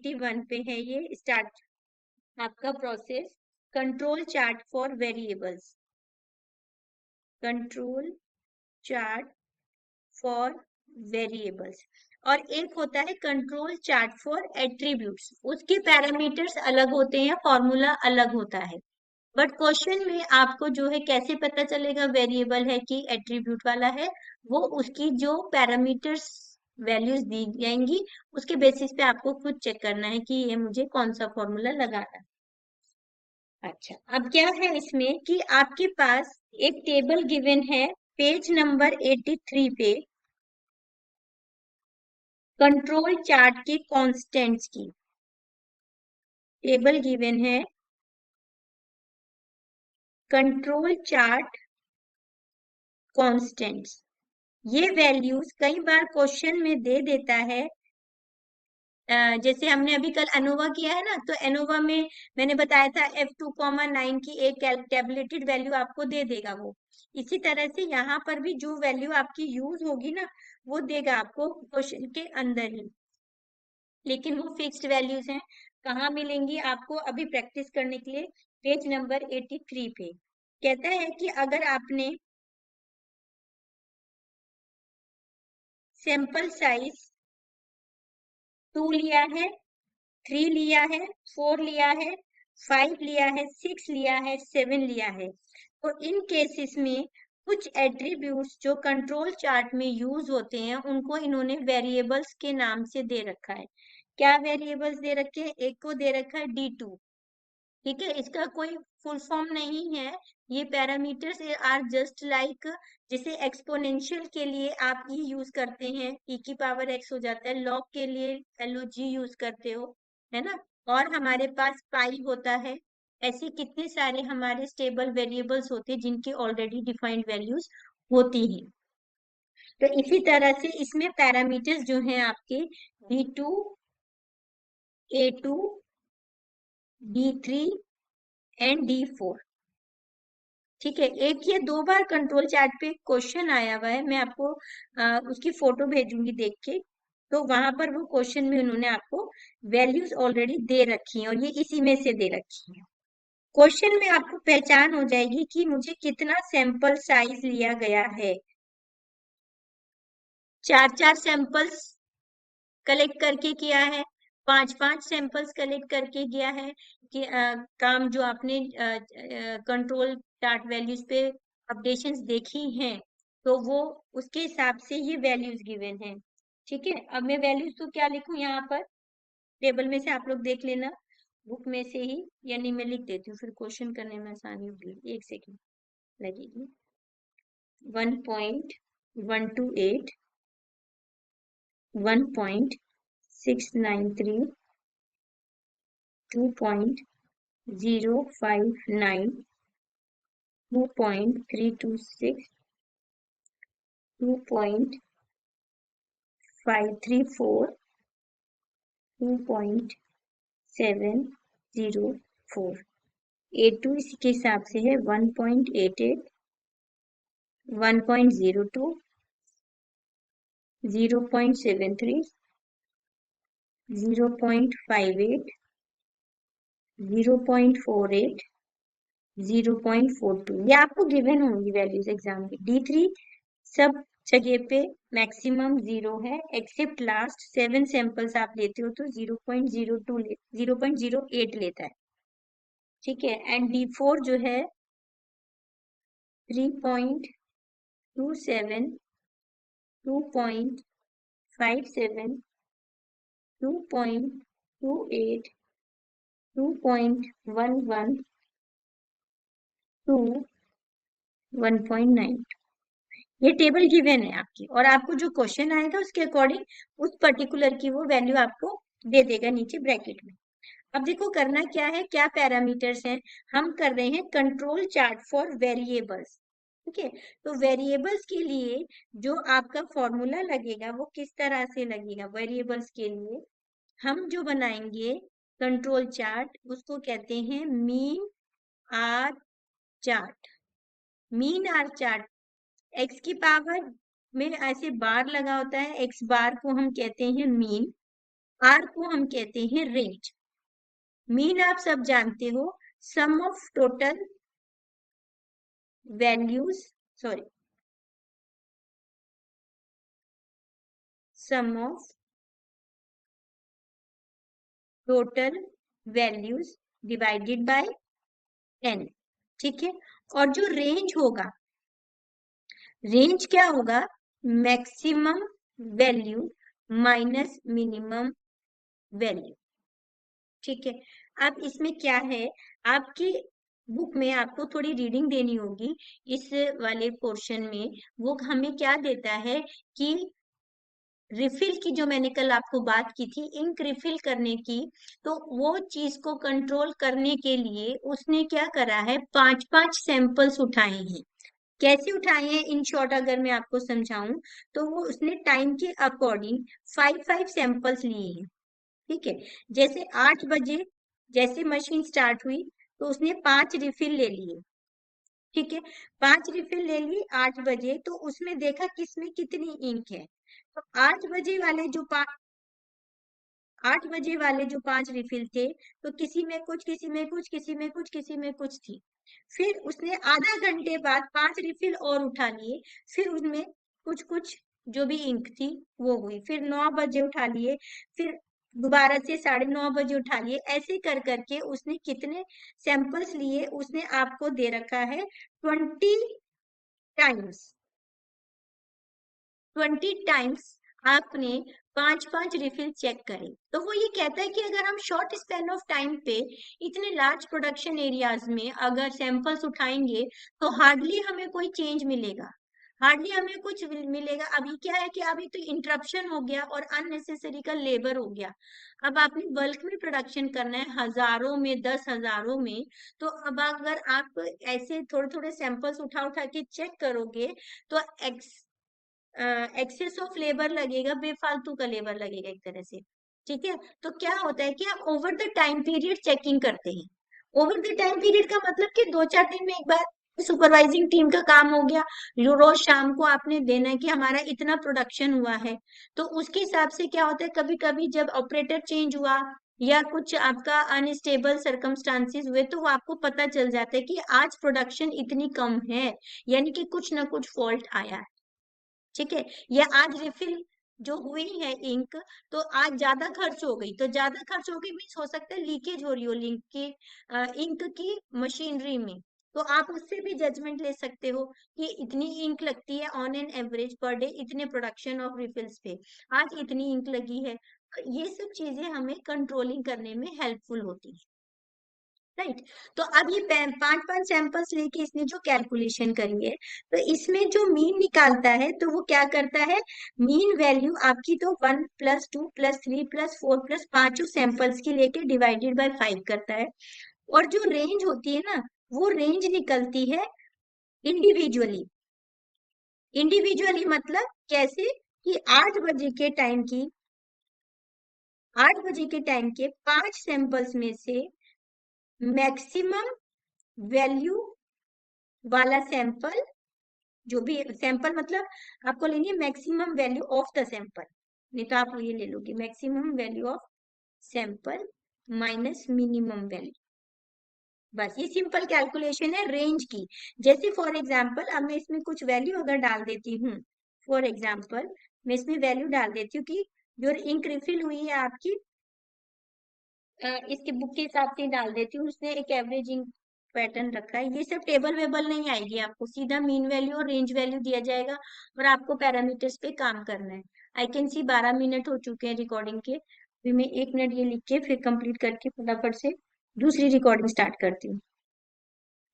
81 पे है ये स्टार्ट आपका process, control chart for variables, control chart for variables. और एक होता है कंट्रोल चार्ट फॉर एट्रीब्यूट्स, उसके पैरामीटर्स अलग होते हैं, फॉर्मूला अलग होता है। बट क्वेश्चन में आपको जो है कैसे पता चलेगा वेरिएबल है कि एट्रीब्यूट वाला है, वो उसकी जो पैरामीटर्स वैल्यूज दी जाएंगी उसके बेसिस पे आपको खुद चेक करना है कि ये मुझे कौन सा फॉर्मूला लगाना है। अच्छा, अब क्या है इसमें कि आपके पास एक टेबल गिवन है पेज नंबर 83 पे, कंट्रोल चार्ट के कांस्टेंट्स की टेबल गिवन है, कंट्रोल चार्ट कांस्टेंट्स। ये वैल्यूज कई बार क्वेश्चन में दे देता है, जैसे हमने अभी कल एनोवा किया है ना, तो एनोवा में मैंने बताया था F2,9 की एक टैबुलेटेड वैल्यू आपको दे देगा वो। इसी तरह से यहाँ पर भी जो वैल्यू आपकी यूज होगी ना, वो देगा आपको क्वेश्चन के अंदर ही, लेकिन वो फिक्स्ड वैल्यूज हैं। कहाँ मिलेंगी आपको अभी प्रैक्टिस करने के लिए? पेज नंबर 83 पे कहता है कि अगर आपने सैंपल साइज 2 लिया है, 3 लिया है, 4 लिया है, 5 लिया है, 6 लिया है, 7 लिया है, तो इन केसेस में कुछ एट्रीब्यूट्स जो कंट्रोल चार्ट में यूज होते हैं उनको इन्होंने वेरिएबल्स के नाम से दे रखा है। क्या वेरिएबल्स दे रखे हैं? एक को दे रखा है D2, ठीक है, इसका कोई फुल फॉर्म नहीं है, ये पैरामीटर्स आर जस्ट लाइक, जैसे एक्सपोनेंशियल के लिए आप ई यूज करते हैं, ई की पावर एक्स हो जाता है, लॉग के लिए LOG यूज करते हो, है ना, और हमारे पास पाई होता है। ऐसे कितने सारे हमारे स्टेबल वेरिएबल्स होते हैं जिनकी ऑलरेडी डिफाइंड वैल्यूज होती हैं। तो इसी तरह से इसमें पैरामीटर्स जो हैं आपके B2, A2, D3 and D4, ठीक है। एक ये 2 बार कंट्रोल चार्ट पे क्वेश्चन आया हुआ है, मैं आपको उसकी फोटो भेजूंगी देख के, तो वहां पर वो क्वेश्चन में उन्होंने आपको वैल्यूज ऑलरेडी दे रखी हैं और ये इसी में से दे रखी हैं। क्वेश्चन में आपको पहचान हो जाएगी कि मुझे कितना सैंपल साइज लिया गया है। 4-4 सैंपल्स कलेक्ट करके किया है, 5-5 सैंपल्स कलेक्ट करके किया है कि काम जो आपने कंट्रोल चार्ट वैल्यूज पे अपडेशंस देखी हैं, तो वो उसके हिसाब से ये वैल्यूज गिवन है, ठीक है। अब मैं वैल्यूज तो क्या लिखूं यहाँ पर, टेबल में से आप लोग देख लेना बुक में से ही, यानी मैं लिख देती हूँ फिर क्वेश्चन करने में आसानी होगी, 1 सेकेंड लगेगी। 1.128, 1.693, 2.059, 2.326, 2.534, 2.704। A2 इसके हिसाब से है 1.88, 1.02, 0.73, 0.58, 0.48, 0.42, ये आपको गिवन होंगी वैल्यूज एग्जाम की। D3 सब जगह पे मैक्सिमम 0 है, एक्सेप्ट लास्ट 7 सैंपल्स आप लेते हो तो 0.02 0.08 लेता है, ठीक है। एंड D4 जो है 3.27, 2.57, 2.28, 2.11, 1.9। ये टेबल गिवन है आपकी, और आपको जो क्वेश्चन आएगा उसके अकॉर्डिंग उस पर्टिकुलर की वो वैल्यू आपको दे देगा नीचे ब्रैकेट में। अब देखो करना क्या है, क्या पैरामीटर्स हैं, हम कर रहे हैं कंट्रोल चार्ट फॉर वेरिएबल्स, ठीक है। तो वेरिएबल्स के लिए जो आपका फॉर्मूला लगेगा वो किस तरह से लगेगा, वेरिएबल्स के लिए हम जो बनाएंगे कंट्रोल चार्ट उसको कहते हैं mean R chart. Mean R chart, X की पावर में ऐसे बार लगा होता है, एक्स बार को हम कहते हैं मीन, आर को हम कहते हैं रेंज। मीन आप सब जानते हो, sum of total values, sorry, sum of total values divided by n। ठीक है, और जो रेंज होगा, रेंज क्या होगा, maximum value minus minimum value. ठीक है, अब इसमें क्या है, आपकी बुक में आपको थोड़ी रीडिंग देनी होगी इस वाले पोर्शन में। वो हमें क्या देता है कि रिफिल की, जो मैंने कल आपको बात की थी इंक रिफिल करने की, तो वो चीज को कंट्रोल करने के लिए उसने क्या करा है, 5-5 सैंपल्स उठाए हैं। कैसे उठाए हैं, इन शॉर्ट अगर मैं आपको समझाऊं, तो वो उसने टाइम के अकॉर्डिंग 5-5 सैंपल्स लिए हैं। ठीक है, जैसे 8 बजे जैसे मशीन स्टार्ट हुई, तो उसने 5 रिफिल ले लिए। ठीक है, 5 रिफिल ले ली 8 बजे, तो उसमें देखा किसमें कितनी इंक है। तो 8 बजे वाले जो 5 रिफिल थे, तो किसी में कुछ, किसी में कुछ, किसी में कुछ, किसी में कुछ थी। फिर उसने आधा घंटे बाद 5 रिफिल और उठा लिए, फिर उसमें कुछ कुछ जो भी इंक थी वो हुई। फिर 9 बजे उठा लिए, फिर दोबारा से 9:30 बजे उठा लिए। ऐसे कर करके उसने कितने सैंपल्स लिए, उसने आपको दे रखा है 20 टाइम्स। 20 टाइम्स आपने 5-5 रिफिल चेक करे। तो वो ये कहता है कि अगर हम शॉर्ट स्पैन ऑफ टाइम पे इतने लार्ज प्रोडक्शन एरियाज में अगर सैंपल्स उठाएंगे, तो हार्डली हमें कोई चेंज मिलेगा, हार्डली हमें कुछ मिलेगा। अभी क्या है कि अभी तो इंटरप्शन हो गया और अननेसेसरी का लेबर हो गया। अब आपने बल्क में प्रोडक्शन करना है, हजारों में, 10,000 में, तो अब अगर आप ऐसे थोड़े थोड़े सैंपल्स उठा उठा के चेक करोगे, तो एक्सेस ऑफ लेबर लगेगा, बेफालतू का लेबर लगेगा एक तरह से। ठीक है, तो क्या होता है कि आप over the time period checking करते हैं। ओवर द टाइम पीरियड का मतलब कि 2-4 दिन में एक बार सुपरवाइजिंग टीम का काम हो गया, रोज शाम को आपने देना है कि हमारा इतना प्रोडक्शन हुआ है। तो उसके हिसाब से क्या होता है, कभी कभी जब ऑपरेटर चेंज हुआ या कुछ आपका अनस्टेबल सर्कमस्टांसिस हुए, तो वो आपको पता चल जाता है कि आज प्रोडक्शन इतनी कम है, यानी कि कुछ ना कुछ फॉल्ट आया है। ठीक है, या आज रिफिल जो हुई है इंक, तो आज ज्यादा खर्च हो गई, तो ज्यादा खर्च हो गई मीन्स हो सकता है लीकेज हो रही हो लिंक की, इंक की मशीनरी में। तो आप उससे भी जजमेंट ले सकते हो कि इतनी इंक लगती है on an average per day इतने प्रोडक्शन ऑफ रिफिल्स पे, आज इतनी इंक लगी है। तो ये सब चीजें हमें कंट्रोलिंग करने में हेल्पफुल होती है। राइट, तो अब ये 5-5 सैंपल्स लेके इसने जो कैलकुलेशन करी है, तो इसमें जो मीन निकालता है, तो वो क्या करता है, मीन वैल्यू आपकी तो 1+2+3+4 पांचों सैंपल्स की लेके डिवाइडेड बाय 5 करता है। और जो रेंज होती है ना, वो रेंज निकलती है इंडिविजुअली। इंडिविजुअली मतलब कैसे, कि 8 बजे के टाइम के 5 सैंपल्स में से मैक्सिमम वैल्यू वाला सैंपल, जो भी सैंपल मतलब आपको लेनी है maximum value of the sample, नहीं तो आप ये ले लोगे maximum value of sample minus minimum value. बस ये सिंपल कैलकुलेशन है रेंज की। जैसे फॉर एग्जांपल अब मैं इसमें कुछ वैल्यू अगर डाल देती हूँ, फॉर एग्जांपल मैं इसमें वैल्यू डाल देती हूँ कि जो इंक रिफिल हुई है आपकी, इसके बुक के हिसाब से डाल देती हूँ, उसने एक एवरेजिंग पैटर्न रखा है। ये सब टेबल वेबल नहीं आएगी, आपको सीधा मीन वैल्यू और रेंज वैल्यू दिया जाएगा और आपको पैरामीटर्स पे काम करना है। आई कैन सी 12 मिनट हो चुके हैं रिकॉर्डिंग के, फिर मैं 1 मिनट ये लिख के फिर कंप्लीट करके फटाफट से दूसरी रिकॉर्डिंग स्टार्ट करती हूँ।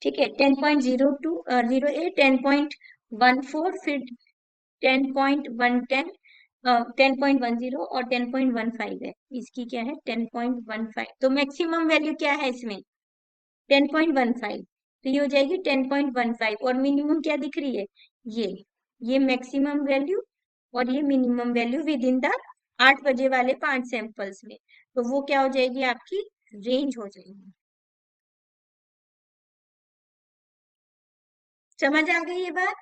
ठीक है, 10.0208, 10.14, फिर 10.110, 10.10 और 10.15 है। इसकी क्या है 10.15, तो मैक्सिमम वैल्यू क्या है इसमें 10.15, तो ये हो जाएगी 10.15। और मिनिमम क्या दिख रही है, ये मैक्सिमम वैल्यू और ये minimum value with in the 8 बजे वाले 5 सैंपल्स में, तो वो क्या हो जाएगी आपकी रेंज हो जाएगी। समझ आ गई ये बात।